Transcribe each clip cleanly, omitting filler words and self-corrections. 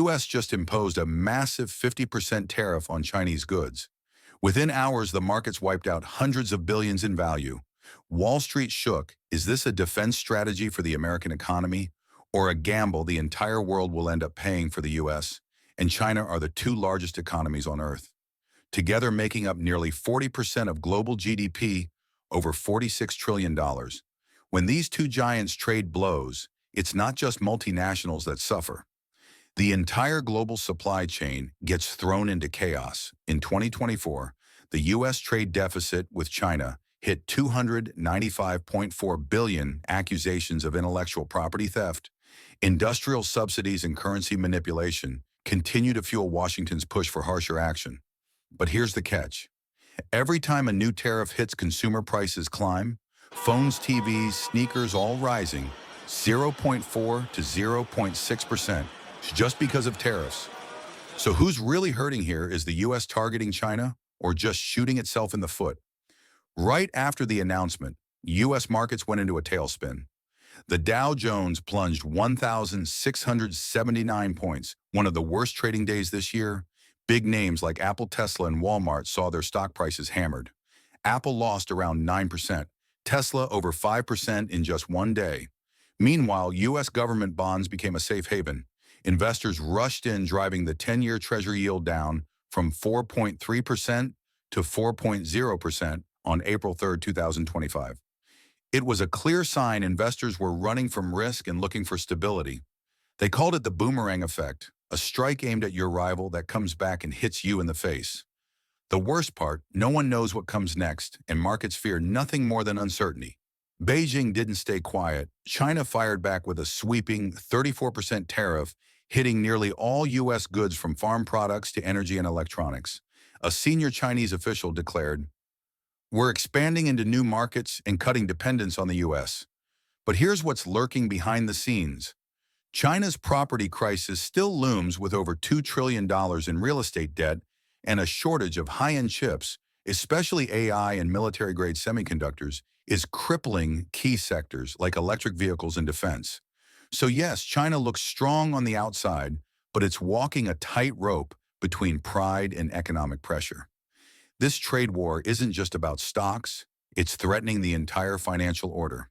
U.S. just imposed a massive 50% tariff on Chinese goods. Within hours, the markets wiped out hundreds of billions in value. Wall Street shook. Is this a defense strategy for the American economy, or a gamble the entire world will end up paying for the U.S. and China are the two largest economies on Earth, together making up nearly 40% of global GDP, over $46 trillion. When these two giants trade blows, it's not just multinationals that suffer. The entire global supply chain gets thrown into chaos. In 2024, the U.S. trade deficit with China hit $295.4 billion. Accusations of intellectual property theft, industrial subsidies, and currency manipulation continue to fuel Washington's push for harsher action. But here's the catch. Every time a new tariff hits, consumer prices climb. Phones, TVs, sneakers, all rising 0.4 to 0.6%. Just because of tariffs. So who's really hurting here? Is the U.S. targeting China or just shooting itself in the foot? Right after the announcement, U.S. markets went into a tailspin. The Dow Jones plunged 1,679 points, one of the worst trading days this year. Big names like Apple, Tesla, and Walmart saw their stock prices hammered. Apple lost around 9%, Tesla over 5% in just one day. Meanwhile, U.S. government bonds became a safe haven. Investors rushed in, driving the 10-year Treasury yield down from 4.3% to 4.0% on April 3, 2025. It was a clear sign investors were running from risk and looking for stability. They called it the boomerang effect, a strike aimed at your rival that comes back and hits you in the face. The worst part, no one knows what comes next, and markets fear nothing more than uncertainty. Beijing didn't stay quiet. China fired back with a sweeping 34% tariff, hitting nearly all U.S. goods from farm products to energy and electronics. A senior Chinese official declared, "We're expanding into new markets and cutting dependence on the U.S." But here's what's lurking behind the scenes. China's property crisis still looms with over $2 trillion in real estate debt and a shortage of high-end chips, especially AI and military-grade semiconductors, is crippling key sectors like electric vehicles and defense. So yes, China looks strong on the outside, but it's walking a tightrope between pride and economic pressure. This trade war isn't just about stocks, it's threatening the entire financial order.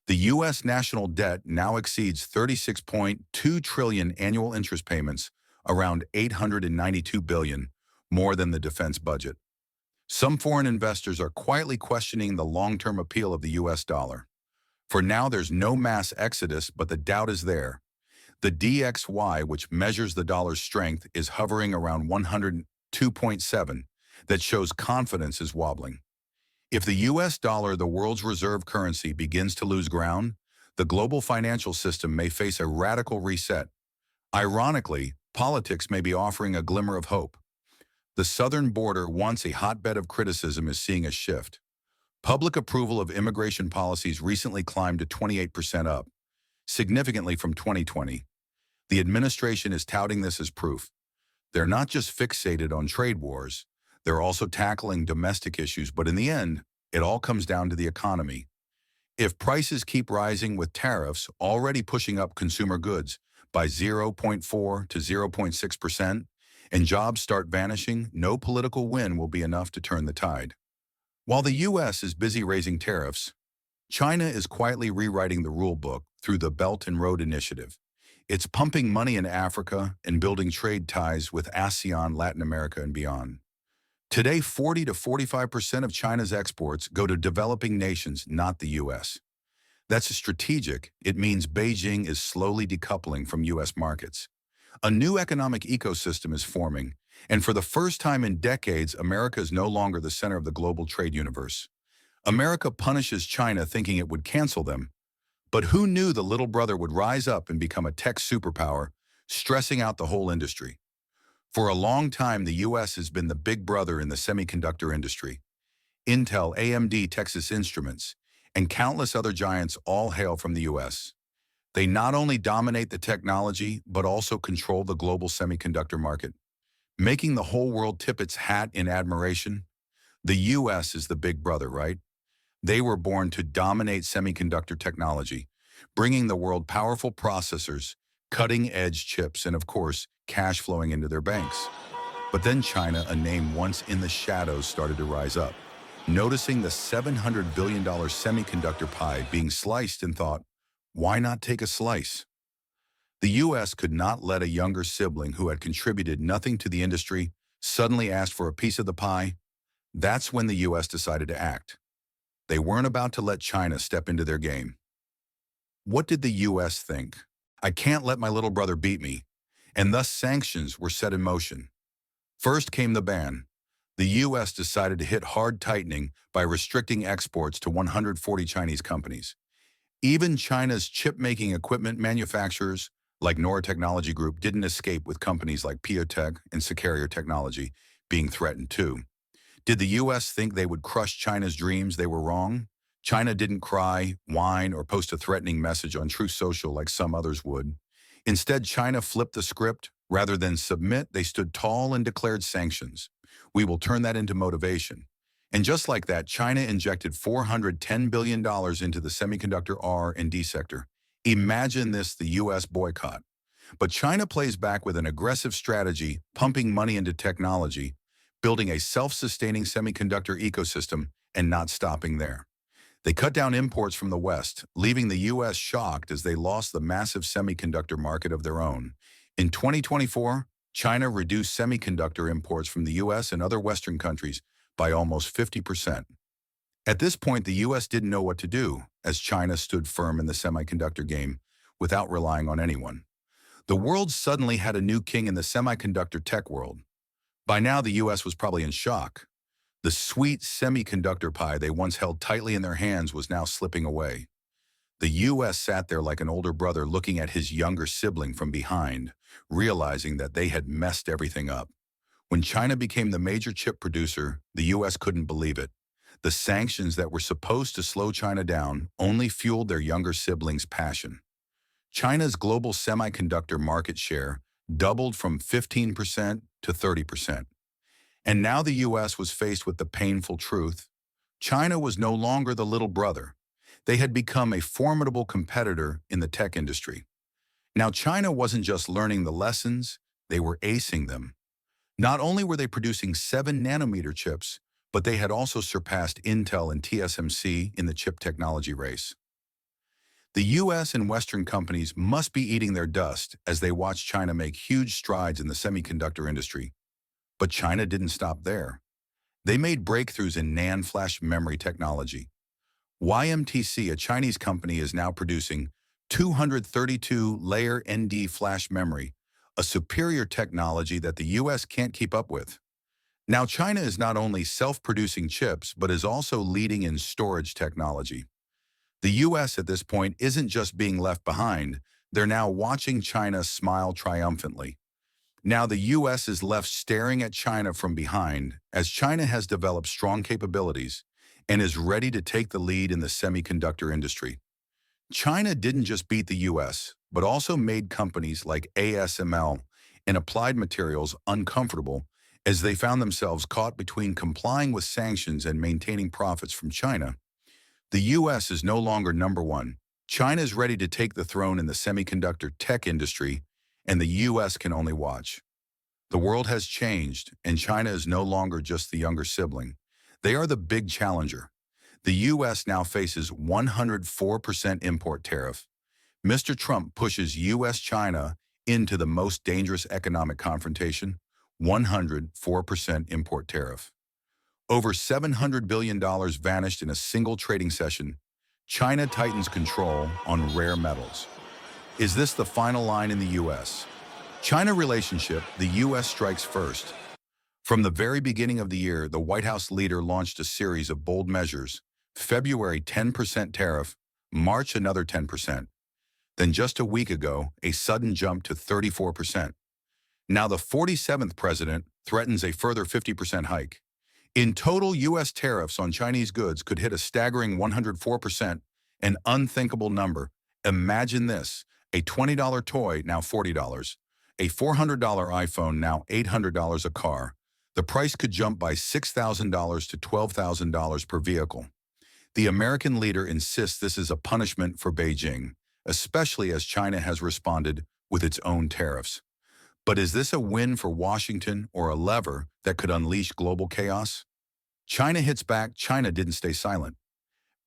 The U.S. national debt now exceeds $36.2 trillion annual interest payments, around $892 billion, more than the defense budget. Some foreign investors are quietly questioning the long-term appeal of the U.S. dollar. For now, there's no mass exodus, but the doubt is there. The DXY, which measures the dollar's strength, is hovering around 102.7. That shows confidence is wobbling. If the U.S. dollar, the world's reserve currency, begins to lose ground, the global financial system may face a radical reset. Ironically, politics may be offering a glimmer of hope. The southern border, once a hotbed of criticism, is seeing a shift. Public approval of immigration policies recently climbed to 28% up, significantly from 2020. The administration is touting this as proof. They're not just fixated on trade wars, they're also tackling domestic issues, but in the end, it all comes down to the economy. If prices keep rising with tariffs already pushing up consumer goods by 0.4 to 0.6%, and jobs start vanishing, no political win will be enough to turn the tide. While the U.S. is busy raising tariffs, China is quietly rewriting the rule book through the Belt and Road Initiative. It's pumping money into Africa and building trade ties with ASEAN, Latin America, and beyond. Today, 40 to 45% of China's exports go to developing nations, not the U.S. That's strategic. It means Beijing is slowly decoupling from U.S. markets. A new economic ecosystem is forming, and for the first time in decades, America is no longer the center of the global trade universe. America punishes China thinking it would cancel them. But who knew the little brother would rise up and become a tech superpower, stressing out the whole industry? For a long time, the U.S. has been the big brother in the semiconductor industry. Intel, AMD, Texas Instruments, and countless other giants all hail from the U.S. They not only dominate the technology, but also control the global semiconductor market, making the whole world tip its hat in admiration. The U.S. is the big brother, right? They were born to dominate semiconductor technology, bringing the world powerful processors, cutting-edge chips, and of course, cash flowing into their banks. But then China, a name once in the shadows, started to rise up. Noticing the $700 billion semiconductor pie being sliced and thought, why not take a slice? The US could not let a younger sibling who had contributed nothing to the industry suddenly ask for a piece of the pie. That's when the US decided to act. They weren't about to let China step into their game. What did the US think? I can't let my little brother beat me, and thus sanctions were set in motion. First came the ban. The US decided to hit hard tightening by restricting exports to 140 Chinese companies. Even China's chip-making equipment manufacturers, like Nora Technology Group, didn't escape, with companies like Piotech and Securier Technology being threatened too. Did the US think they would crush China's dreams? They were wrong. China didn't cry, whine, or post a threatening message on Truth Social like some others would. Instead, China flipped the script. Rather than submit, they stood tall and declared sanctions. We will turn that into motivation. And just like that, China injected $410 billion into the semiconductor R&D sector. Imagine this, the US boycott. But China plays back with an aggressive strategy, pumping money into technology, building a self-sustaining semiconductor ecosystem, and not stopping there. They cut down imports from the West, leaving the US shocked as they lost the massive semiconductor market of their own. In 2024, China reduced semiconductor imports from the US and other Western countries by almost 50%. At this point, the US didn't know what to do, as China stood firm in the semiconductor game without relying on anyone. The world suddenly had a new king in the semiconductor tech world. By now, the US was probably in shock. The sweet semiconductor pie they once held tightly in their hands was now slipping away. The US sat there like an older brother looking at his younger sibling from behind, realizing that they had messed everything up. When China became the major chip producer, the US couldn't believe it. The sanctions that were supposed to slow China down only fueled their younger siblings' passion. China's global semiconductor market share doubled from 15% to 30%. And now the US was faced with the painful truth. China was no longer the little brother. They had become a formidable competitor in the tech industry. Now, China wasn't just learning the lessons, they were acing them. Not only were they producing 7-nanometer chips, but they had also surpassed Intel and TSMC in the chip technology race. The US and Western companies must be eating their dust as they watch China make huge strides in the semiconductor industry. But China didn't stop there. They made breakthroughs in NAND flash memory technology. YMTC, a Chinese company, is now producing 232-layer ND flash memory, a superior technology that the US can't keep up with. Now, China is not only self-producing chips, but is also leading in storage technology. The US at this point isn't just being left behind, they're now watching China smile triumphantly. Now the US is left staring at China from behind as China has developed strong capabilities and is ready to take the lead in the semiconductor industry. China didn't just beat the US, but also made companies like ASML and Applied Materials uncomfortable as they found themselves caught between complying with sanctions and maintaining profits from China. The US is no longer number one. China is ready to take the throne in the semiconductor tech industry, and the US can only watch. The world has changed, and China is no longer just the younger sibling. They are the big challenger. The US now faces 104% import tariff. Mr. Trump pushes US-China into the most dangerous economic confrontation, 104% import tariff. Over $700 billion vanished in a single trading session. China tightens control on rare metals. Is this the final line in the US? China relationship, the US strikes first. From the very beginning of the year, the White House leader launched a series of bold measures. February, 10% tariff, March, another 10%. Then just a week ago, a sudden jump to 34%. Now the 47th president threatens a further 50% hike. In total, US tariffs on Chinese goods could hit a staggering 104%, an unthinkable number. Imagine this, a $20 toy, now $40. A $400 iPhone, now $800 a car. The price could jump by $6,000 to $12,000 per vehicle. The American leader insists this is a punishment for Beijing, especially as China has responded with its own tariffs. But is this a win for Washington or a lever that could unleash global chaos? China hits back. China didn't stay silent.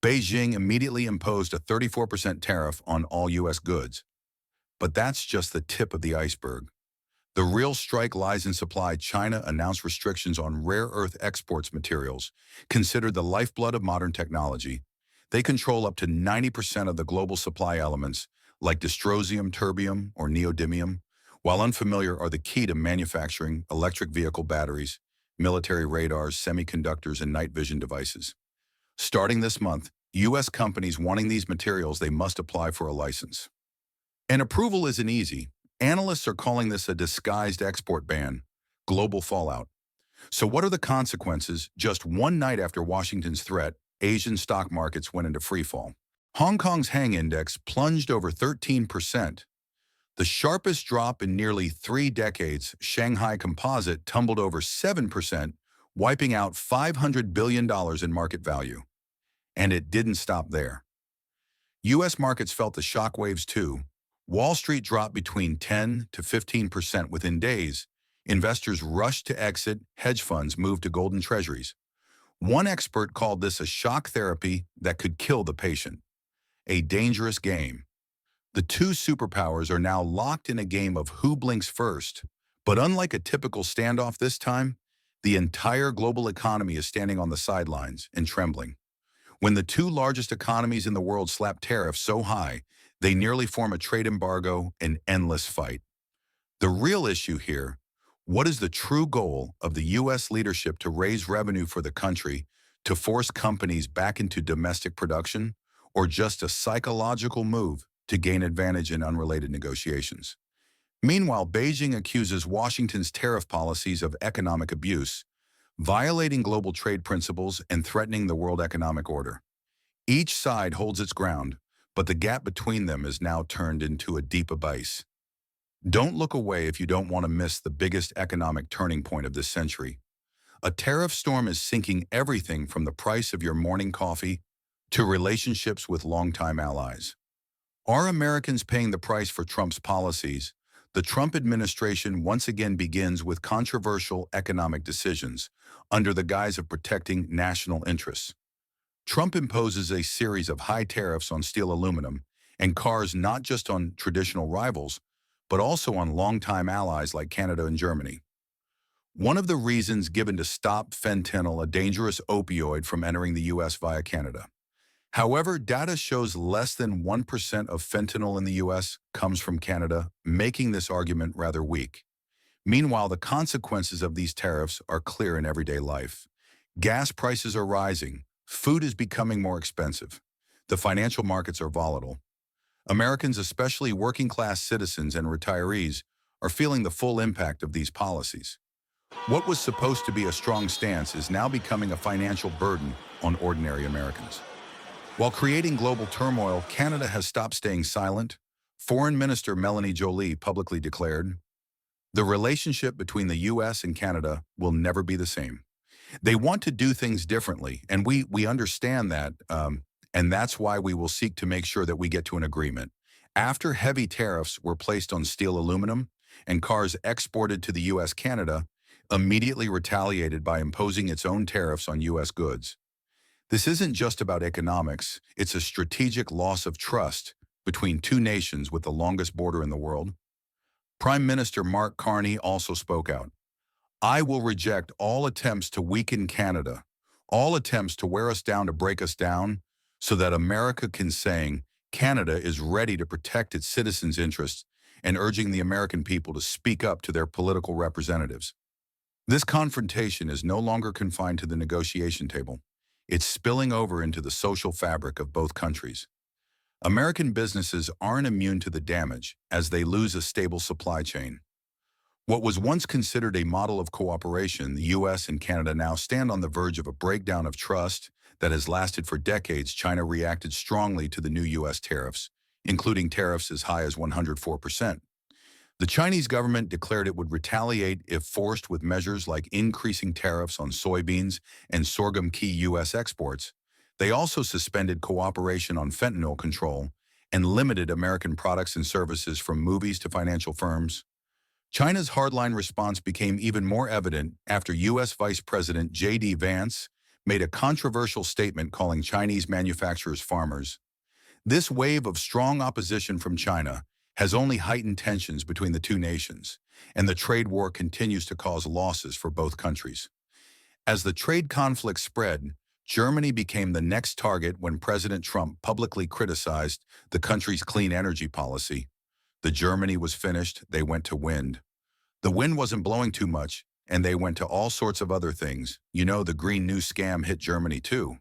Beijing immediately imposed a 34% tariff on all U.S. goods. But that's just the tip of the iceberg. The real strike lies in supply. China announced restrictions on rare earth exports materials, considered the lifeblood of modern technology. They control up to 90% of the global supply elements, like dysprosium, terbium, or neodymium, while unfamiliar are the key to manufacturing electric vehicle batteries, military radars, semiconductors, and night vision devices. Starting this month, U.S. companies wanting these materials, they must apply for a license. And approval isn't easy. Analysts are calling this a disguised export ban, global fallout. So what are the consequences? Just one night after Washington's threat, Asian stock markets went into freefall. Hong Kong's Hang Index plunged over 13%. The sharpest drop in nearly 3 decades. Shanghai Composite tumbled over 7%, wiping out $500 billion in market value. And it didn't stop there. U.S. markets felt the shockwaves too. Wall Street dropped between 10 to 15% within days. Investors rushed to exit. Hedge funds moved to golden treasuries. One expert called this a shock therapy that could kill the patient. A dangerous game. The two superpowers are now locked in a game of who blinks first. But unlike a typical standoff this time, the entire global economy is standing on the sidelines and trembling. When the two largest economies in the world slap tariffs so high, they nearly form a trade embargo, an endless fight. The real issue here, what is the true goal of the U.S. leadership? To raise revenue for the country, to force companies back into domestic production, or just a psychological move to gain advantage in unrelated negotiations? Meanwhile, Beijing accuses Washington's tariff policies of economic abuse, violating global trade principles and threatening the world economic order. Each side holds its ground, but the gap between them is now turned into a deep abyss. Don't look away if you don't want to miss the biggest economic turning point of this century. A tariff storm is sinking everything from the price of your morning coffee to relationships with longtime allies. Are Americans paying the price for Trump's policies? The Trump administration once again begins with controversial economic decisions under the guise of protecting national interests. Trump imposes a series of high tariffs on steel, aluminum, and cars, not just on traditional rivals, but also on longtime allies like Canada and Germany. One of the reasons given to stop fentanyl, a dangerous opioid, from entering the U.S. via Canada. However, data shows less than 1% of fentanyl in the U.S. comes from Canada, making this argument rather weak. Meanwhile, the consequences of these tariffs are clear in everyday life. Gas prices are rising. Food is becoming more expensive. The financial markets are volatile. Americans, especially working-class citizens and retirees, are feeling the full impact of these policies. What was supposed to be a strong stance is now becoming a financial burden on ordinary Americans. While creating global turmoil, Canada has stopped staying silent. Foreign Minister Melanie Joly publicly declared, "The relationship between the U.S. and Canada will never be the same." They want to do things differently, and we understand that, and that's why we will seek to make sure that we get to an agreement. After heavy tariffs were placed on steel, aluminum, and cars exported to the U.S., Canada immediately retaliated by imposing its own tariffs on U.S. goods. This isn't just about economics, it's a strategic loss of trust between two nations with the longest border in the world. Prime Minister Mark Carney also spoke out. "I will reject all attempts to weaken Canada, all attempts to wear us down, to break us down, so that America can say Canada is ready to protect its citizens' interests," and urging the American people to speak up to their political representatives. This confrontation is no longer confined to the negotiation table. It's spilling over into the social fabric of both countries. American businesses aren't immune to the damage as they lose a stable supply chain. What was once considered a model of cooperation, the U.S. and Canada now stand on the verge of a breakdown of trust that has lasted for decades. China reacted strongly to the new U.S. tariffs, including tariffs as high as 104%. The Chinese government declared it would retaliate if forced with measures like increasing tariffs on soybeans and sorghum, key U.S. exports. They also suspended cooperation on fentanyl control and limited American products and services from movies to financial firms. China's hardline response became even more evident after U.S. Vice President J.D. Vance made a controversial statement calling Chinese manufacturers farmers. This wave of strong opposition from China has only heightened tensions between the two nations, and the trade war continues to cause losses for both countries. As the trade conflict spread, Germany became the next target when President Trump publicly criticized the country's clean energy policy. The Germany was finished, they went to wind. The wind wasn't blowing too much, and they went to all sorts of other things. You know, the Green New Scam hit Germany too.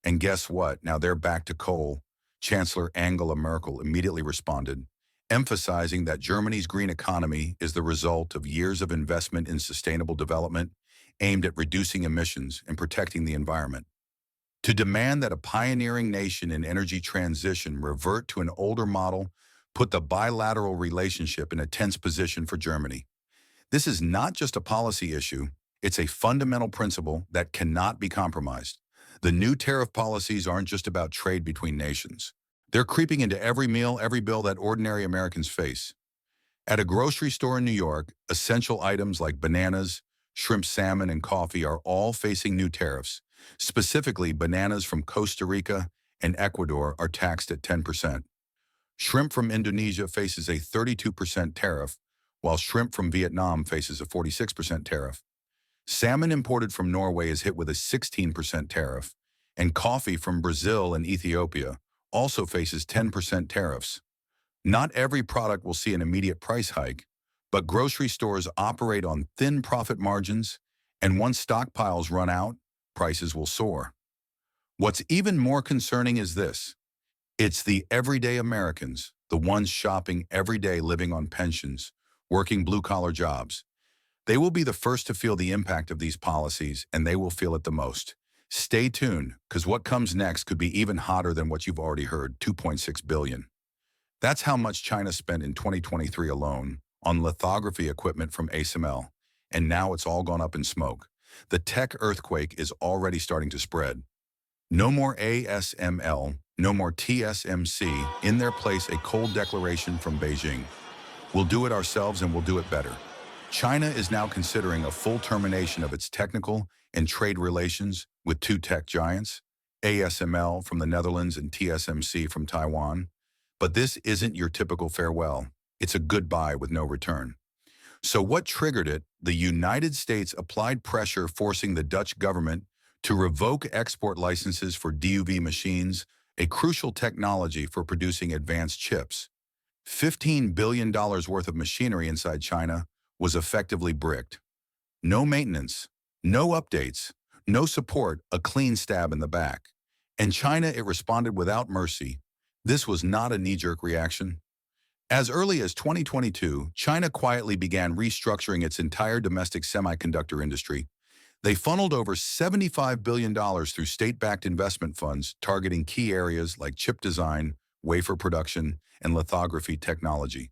And guess what? Now they're back to coal. Chancellor Angela Merkel immediately responded, emphasizing that Germany's green economy is the result of years of investment in sustainable development aimed at reducing emissions and protecting the environment. To demand that a pioneering nation in energy transition revert to an older model put the bilateral relationship in a tense position for Germany. This is not just a policy issue, it's a fundamental principle that cannot be compromised. The new tariff policies aren't just about trade between nations. They're creeping into every meal, every bill that ordinary Americans face. At a grocery store in New York, essential items like bananas, shrimp, salmon, and coffee are all facing new tariffs. Specifically, bananas from Costa Rica and Ecuador are taxed at 10%. Shrimp from Indonesia faces a 32% tariff, while shrimp from Vietnam faces a 46% tariff. Salmon imported from Norway is hit with a 16% tariff, and coffee from Brazil and Ethiopia also faces 10% tariffs. Not every product will see an immediate price hike, but grocery stores operate on thin profit margins, and once stockpiles run out, prices will soar. What's even more concerning is this. It's the everyday Americans, the ones shopping every day, living on pensions, working blue-collar jobs. They will be the first to feel the impact of these policies, and they will feel it the most. Stay tuned, because what comes next could be even hotter than what you've already heard, $2.6 billion. That's how much China spent in 2023 alone on lithography equipment from ASML, and now it's all gone up in smoke. The tech earthquake is already starting to spread. No more ASML, no more TSMC, in their place a cold declaration from Beijing. We'll do it ourselves and we'll do it better. China is now considering a full termination of its technical and trade relations with two tech giants, ASML from the Netherlands and TSMC from Taiwan. But this isn't your typical farewell. It's a goodbye with no return. So what triggered it? The United States applied pressure, forcing the Dutch government to revoke export licenses for DUV machines, a crucial technology for producing advanced chips. $15 billion worth of machinery inside China was effectively bricked. No maintenance, no updates, no support, a clean stab in the back. And China, it responded without mercy. This was not a knee-jerk reaction. As early as 2022, China quietly began restructuring its entire domestic semiconductor industry. They funneled over $75 billion through state-backed investment funds targeting key areas like chip design, wafer production, and lithography technology.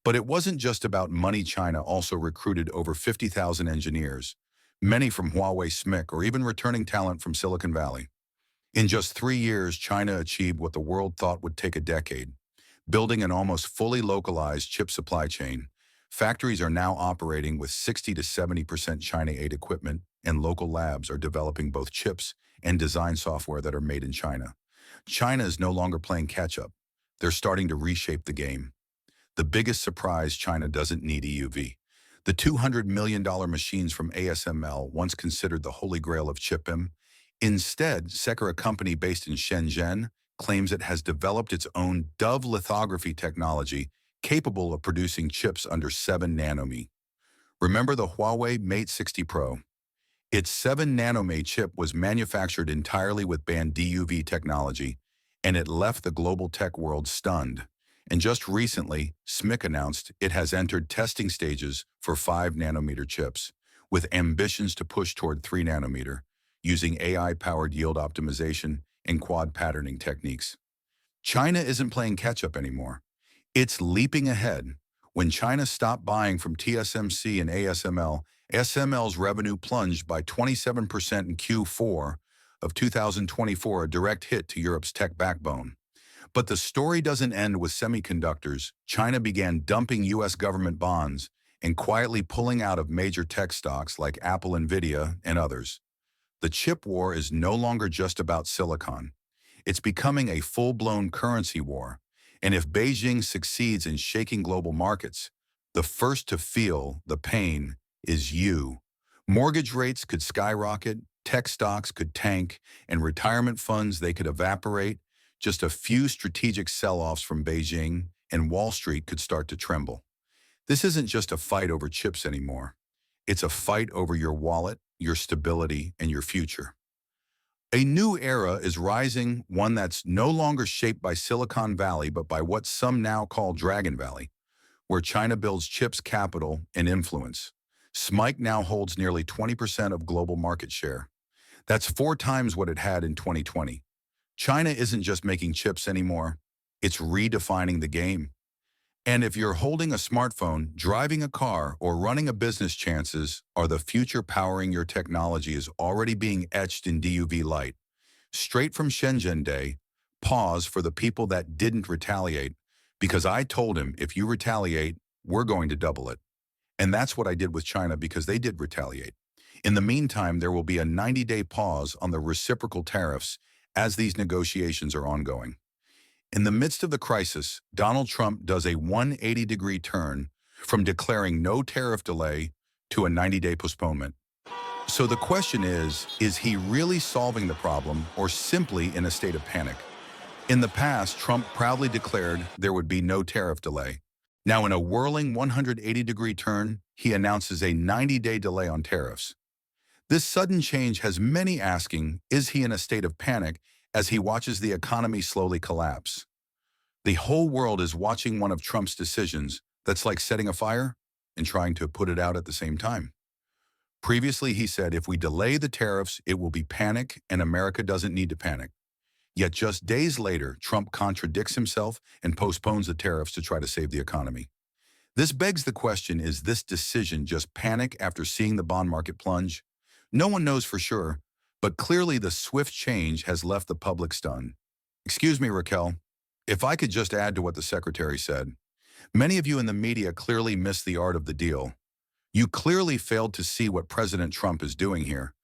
But it wasn't just about money. China also recruited over 50,000 engineers, many from Huawei, SMIC, or even returning talent from Silicon Valley. In just 3 years, China achieved what the world thought would take a decade, building an almost fully localized chip supply chain. Factories are now operating with 60 to 70% China-made equipment, and local labs are developing both chips and design software that are made in China. China is no longer playing catch-up. They're starting to reshape the game. The biggest surprise: China doesn't need EUV. The $200 million machines from ASML, once considered the holy grail of chip-im. Instead, Secker, a company based in Shenzhen, claims it has developed its own Dove lithography technology capable of producing chips under 7 nanometers. Remember the Huawei Mate 60 Pro? Its 7 nanometer chip was manufactured entirely with banned DUV technology, and it left the global tech world stunned. And just recently, SMIC announced it has entered testing stages for 5 nanometer chips, with ambitions to push toward 3 nanometer, using AI-powered yield optimization and quad patterning techniques. China isn't playing catch-up anymore. It's leaping ahead. When China stopped buying from TSMC and ASML, SML's revenue plunged by 27% in Q4 of 2024, a direct hit to Europe's tech backbone. But the story doesn't end with semiconductors. China began dumping U.S. government bonds and quietly pulling out of major tech stocks like Apple, Nvidia, and others. The chip war is no longer just about silicon. It's becoming a full-blown currency war. And if Beijing succeeds in shaking global markets, the first to feel the pain is you. Mortgage rates could skyrocket, tech stocks could tank, and retirement funds, they could evaporate. Just a few strategic sell-offs from Beijing, and Wall Street could start to tremble. This isn't just a fight over chips anymore. It's a fight over your wallet, your stability, and your future. A new era is rising, one that's no longer shaped by Silicon Valley, but by what some now call Dragon Valley, where China builds chips capital and influence. SMIC now holds nearly 20% of global market share. That's 4 times what it had in 2020. China isn't just making chips anymore, it's redefining the game. And if you're holding a smartphone, driving a car, or running a business, chances are the future powering your technology is already being etched in DUV light. Straight from Shenzhen Day, pause for the people that didn't retaliate, because I told him if you retaliate, we're going to double it. And that's what I did with China because they did retaliate. In the meantime, there will be a 90-day pause on the reciprocal tariffs as these negotiations are ongoing. In the midst of the crisis, Donald Trump does a 180-degree turn from declaring no tariff delay to a 90-day postponement. So the question is he really solving the problem or simply in a state of panic? In the past, Trump proudly declared there would be no tariff delay. Now, in a whirling 180-degree turn, he announces a 90-day delay on tariffs. This sudden change has many asking, is he in a state of panic as he watches the economy slowly collapse? The whole world is watching one of Trump's decisions that's like setting a fire and trying to put it out at the same time. Previously, he said if we delay the tariffs, it will be panic and America doesn't need to panic. Yet just days later, Trump contradicts himself and postpones the tariffs to try to save the economy. This begs the question, is this decision just panic after seeing the bond market plunge? No one knows for sure, but clearly the swift change has left the public stunned. Excuse me, Raquel, if I could just add to what the secretary said. Many of you in the media clearly missed the art of the deal. You clearly failed to see what President Trump is doing here.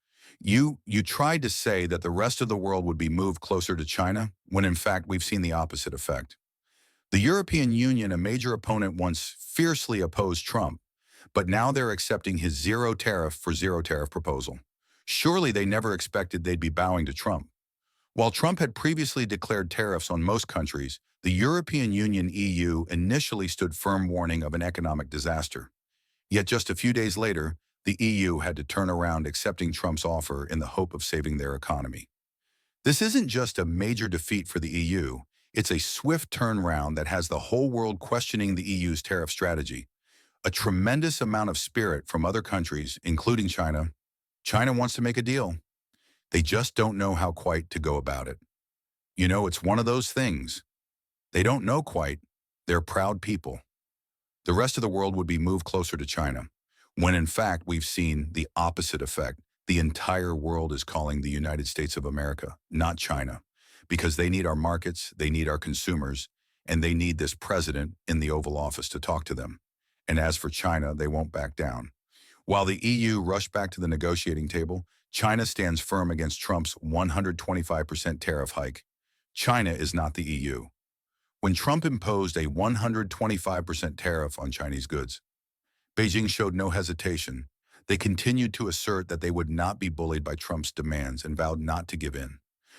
You tried to say that the rest of the world would be moved closer to China, when in fact we've seen the opposite effect. The European Union, a major opponent, once fiercely opposed Trump, but now they're accepting his zero tariff for zero tariff proposal. Surely they never expected they'd be bowing to Trump. While Trump had previously declared tariffs on most countries, the European Union (EU) initially stood firm warning of an economic disaster. Yet just a few days later, the EU had to turn around accepting Trump's offer in the hope of saving their economy. This isn't just a major defeat for the EU, it's a swift turnaround that has the whole world questioning the EU's tariff strategy. A tremendous amount of spirit from other countries, including China. China wants to make a deal. They just don't know how quite to go about it. You know, it's one of those things. They don't know quite. They're proud people. The rest of the world would be moved closer to China, when in fact we've seen the opposite effect. The entire world is calling the United States of America, not China, because they need our markets, they need our consumers, and they need this president in the Oval Office to talk to them. And as for China, they won't back down. While the EU rushed back to the negotiating table, China stands firm against Trump's 125% tariff hike. China is not the EU. When Trump imposed a 125% tariff on Chinese goods, Beijing showed no hesitation. They continued to assert that they would not be bullied by Trump's demands and vowed not to give in.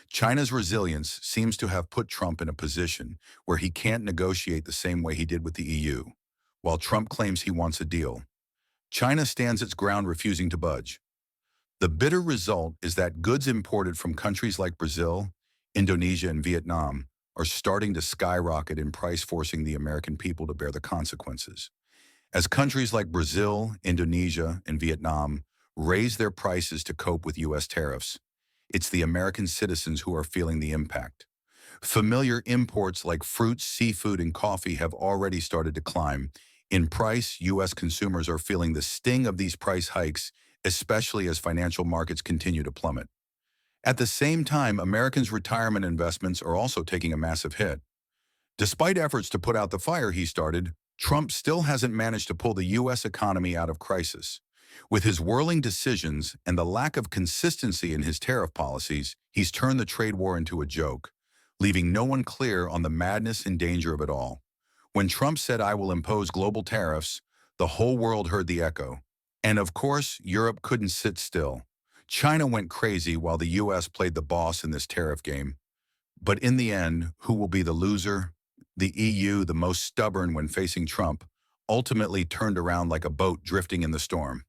China's resilience seems to have put Trump in a position where he can't negotiate the same way he did with the EU. While Trump claims he wants a deal, China stands its ground, refusing to budge. The bitter result is that goods imported from countries like Brazil, Indonesia, and Vietnam are starting to skyrocket in price, forcing the American people to bear the consequences. As countries like Brazil, Indonesia, and Vietnam raise their prices to cope with U.S. tariffs, it's the American citizens who are feeling the impact. Familiar imports like fruits, seafood, and coffee have already started to climb. In price, U.S. consumers are feeling the sting of these price hikes, especially as financial markets continue to plummet. At the same time, Americans' retirement investments are also taking a massive hit. Despite efforts to put out the fire he started, Trump still hasn't managed to pull the U.S. economy out of crisis. With his whirling decisions and the lack of consistency in his tariff policies, he's turned the trade war into a joke, leaving no one clear on the madness and danger of it all. When Trump said, "I will impose global tariffs," the whole world heard the echo. And of course, Europe couldn't sit still. China went crazy while the U.S. played the boss in this tariff game. But in the end, who will be the loser? The EU, the most stubborn when facing Trump, ultimately turned around like a boat drifting in the storm.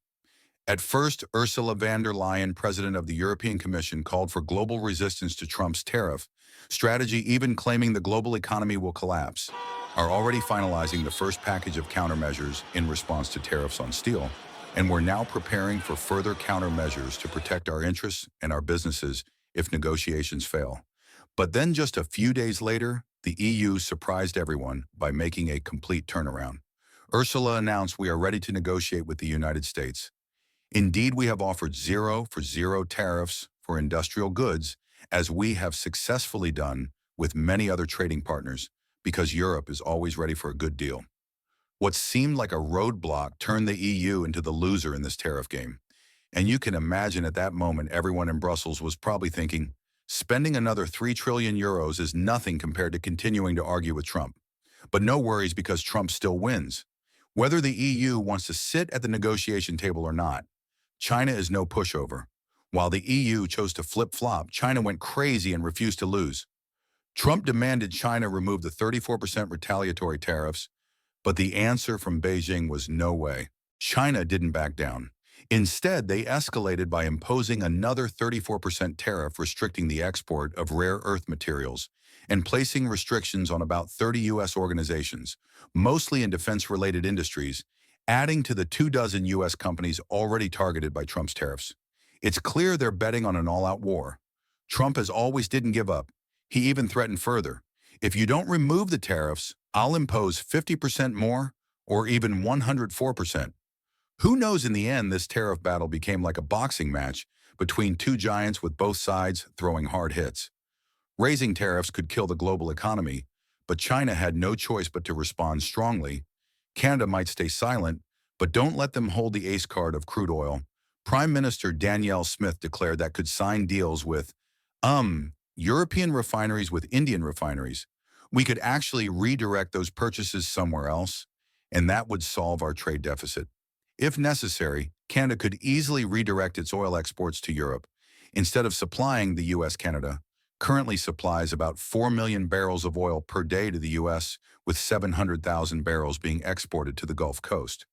At first, Ursula von der Leyen, president of the European Commission, called for global resistance to Trump's tariff strategy, even claiming the global economy will collapse. Are already finalizing the first package of countermeasures in response to tariffs on steel, and we're now preparing for further countermeasures to protect our interests and our businesses if negotiations fail. But then just a few days later, the EU surprised everyone by making a complete turnaround. Ursula announced, "We are ready to negotiate with the United States. Indeed, we have offered 0 for 0 tariffs for industrial goods, as we have successfully done with many other trading partners, because Europe is always ready for a good deal." What seemed like a roadblock turned the EU into the loser in this tariff game. And you can imagine at that moment, everyone in Brussels was probably thinking, spending another 3 trillion euros is nothing compared to continuing to argue with Trump. But no worries, because Trump still wins. Whether the EU wants to sit at the negotiation table or not, China is no pushover. While the EU chose to flip-flop, China went crazy and refused to lose. Trump demanded China remove the 34% retaliatory tariffs, but the answer from Beijing was no way. China didn't back down. Instead, they escalated by imposing another 34% tariff, restricting the export of rare earth materials and placing restrictions on about 30 U.S. organizations, mostly in defense-related industries, adding to the 24 U.S. companies already targeted by Trump's tariffs. It's clear they're betting on an all-out war. Trump, as always, didn't give up. He even threatened further. "If you don't remove the tariffs, I'll impose 50% more, or even 104%. Who knows, in the end, this tariff battle became like a boxing match between two giants with both sides throwing hard hits. Raising tariffs could kill the global economy, but China had no choice but to respond strongly. Canada might stay silent, but don't let them hold the ace card of crude oil. Prime Minister Danielle Smith declared that could sign deals with, European refineries with Indian refineries. We could actually redirect those purchases somewhere else, and that would solve our trade deficit. If necessary, Canada could easily redirect its oil exports to Europe. Instead of supplying the U.S., Canada currently supplies about 4 million barrels of oil per day to the U.S., with 700,000 barrels being exported to the Gulf Coast.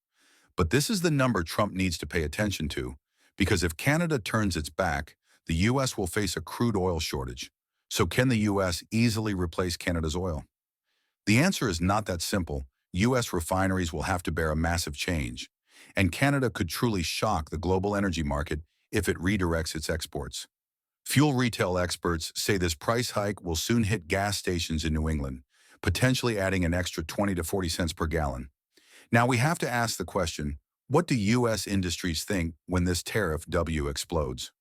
But this is the number Trump needs to pay attention to, because if Canada turns its back, the U.S. will face a crude oil shortage. So can the U.S. easily replace Canada's oil? The answer is not that simple. U.S. refineries will have to bear a massive change, and Canada could truly shock the global energy market if it redirects its exports. Fuel retail experts say this price hike will soon hit gas stations in New England, potentially adding an extra 20 to 40 cents per gallon. Now we have to ask the question, what do U.S. industries think when this tariff W explodes?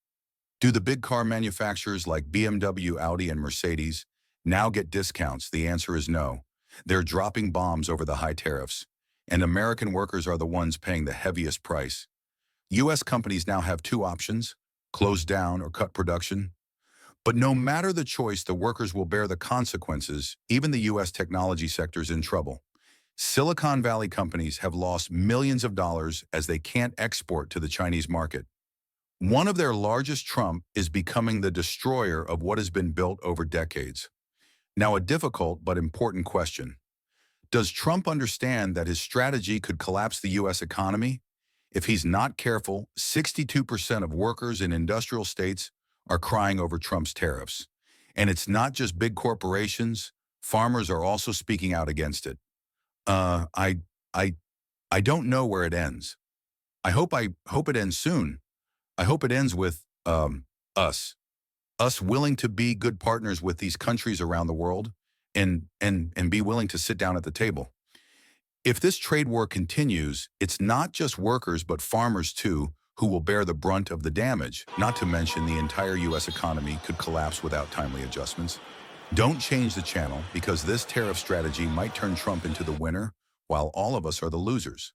Do the big car manufacturers like BMW, Audi, and Mercedes now get discounts? The answer is no. They're dropping bombs over the high tariffs, and American workers are the ones paying the heaviest price. U.S. companies now have two options: close down or cut production. But no matter the choice, the workers will bear the consequences. Even the U.S. technology sector is in trouble. Silicon Valley companies have lost millions of dollars as they can't export to the Chinese market. One of their largest, Trump, is becoming the destroyer of what has been built over decades. Now, a difficult but important question. Does Trump understand that his strategy could collapse the U.S. economy? If he's not careful, 62% of workers in industrial states are crying over Trump's tariffs. And it's not just big corporations. Farmers are also speaking out against it. I don't know where it ends. I hope it ends soon. I hope it ends with us willing to be good partners with these countries around the world and be willing to sit down at the table. If this trade war continues, it's not just workers but farmers too who will bear the brunt of the damage, not to mention the entire U.S. economy could collapse without timely adjustments. Don't change the channel because this tariff strategy might turn Trump into the winner while all of us are the losers.